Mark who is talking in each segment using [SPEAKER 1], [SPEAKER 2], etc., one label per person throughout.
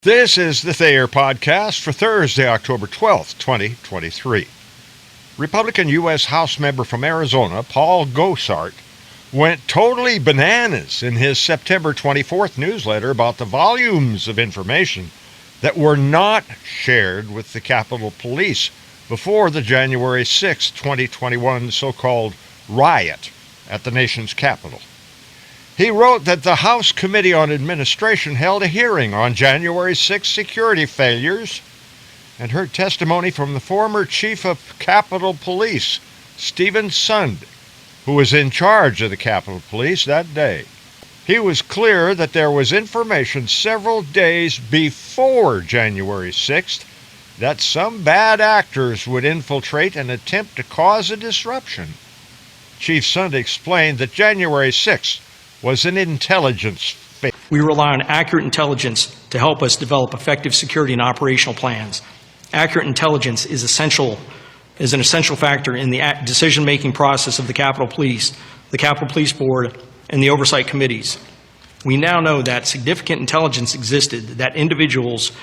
[SPEAKER 1] This is the Thayer Podcast for Thursday, October 12th, 2023. Republican U.S. House member from Arizona, Paul Gosar, went totally bananas in his September 24th newsletter about the volumes of information that were not shared with the Capitol Police before the January 6, 2021 so-called riot at the nation's capital. He wrote that the House Committee on Administration held a hearing on January 6 security failures and heard testimony from the former Chief of Capitol Police, Steven Sund, who was in charge of the Capitol Police that day. He was clear that there was information several days before January 6th that some bad actors would infiltrate and attempt to cause a disruption. Chief Sund explained that January 6th was an intelligence failure.
[SPEAKER 2] We rely on accurate intelligence to help us develop effective security and operational plans. Accurate intelligence is an essential factor in the decision-making process of the Capitol Police, the Capitol Police Board, and the oversight committees. We now know that significant intelligence existed that individuals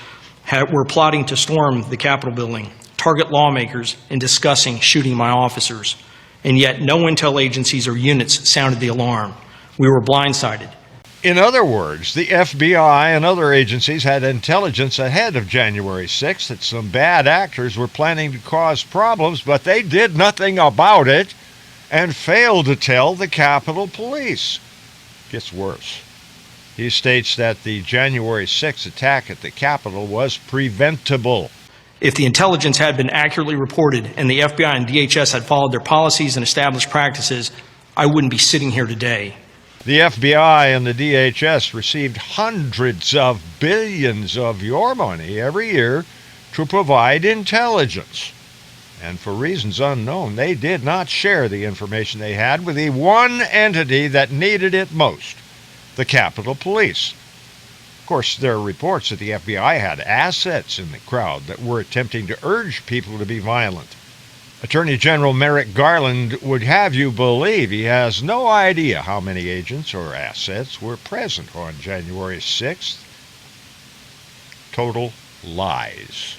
[SPEAKER 2] were plotting to storm the Capitol building, target lawmakers, and discussing shooting my officers. And yet no intel agencies or units sounded the alarm. We were blindsided.
[SPEAKER 1] In other words, the FBI and other agencies had intelligence ahead of January 6th that some bad actors were planning to cause problems, but they did nothing about it and failed to tell the Capitol Police. Gets worse. He states that the January 6th attack at the Capitol was preventable.
[SPEAKER 2] If the intelligence had been accurately reported and the FBI and DHS had followed their policies and established practices, I wouldn't be sitting here today.
[SPEAKER 1] The FBI and the DHS received hundreds of billions of your money every year to provide intelligence. And for reasons unknown, they did not share the information they had with the one entity that needed it most, the Capitol Police. Of course, there are reports that the FBI had assets in the crowd that were attempting to urge people to be violent. Attorney General Merrick Garland would have you believe he has no idea how many agents or assets were present on January 6th. Total lies.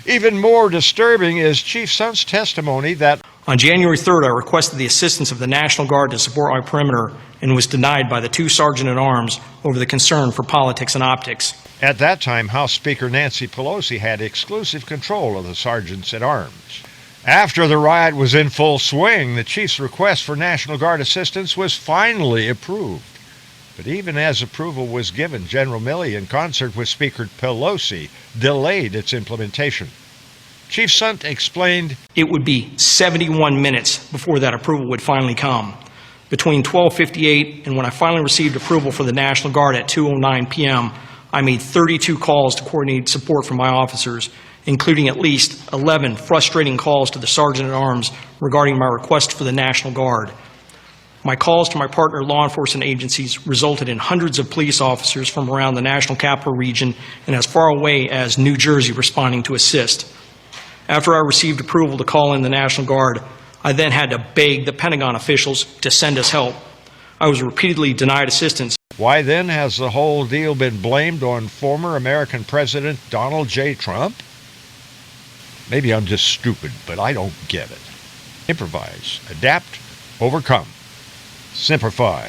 [SPEAKER 1] Even more disturbing is Chief Sund's testimony that
[SPEAKER 2] on January 3rd, I requested the assistance of the National Guard to support my perimeter and was denied by the two sergeant-at-arms over the concern for politics and optics.
[SPEAKER 1] At that time, House Speaker Nancy Pelosi had exclusive control of the sergeants-at-arms. After the riot was in full swing, the chief's request for National Guard assistance was finally approved. But even as approval was given, General Milley, in concert with Speaker Pelosi, delayed its implementation. Chief Sund explained,
[SPEAKER 2] it would be 71 minutes before that approval would finally come. Between 12:58 and when I finally received approval for the National Guard at 2:09 p.m., I made 32 calls to coordinate support from my officers, including at least 11 frustrating calls to the Sergeant-at-Arms regarding my request for the National Guard. My calls to my partner law enforcement agencies resulted in hundreds of police officers from around the National Capital Region and as far away as New Jersey responding to assist. After I received approval to call in the National Guard, I then had to beg the Pentagon officials to send us help. I was repeatedly denied assistance.
[SPEAKER 1] Why then has the whole deal been blamed on former American President Donald J. Trump? Maybe I'm just stupid, but I don't get it. Improvise, adapt, overcome, simplify.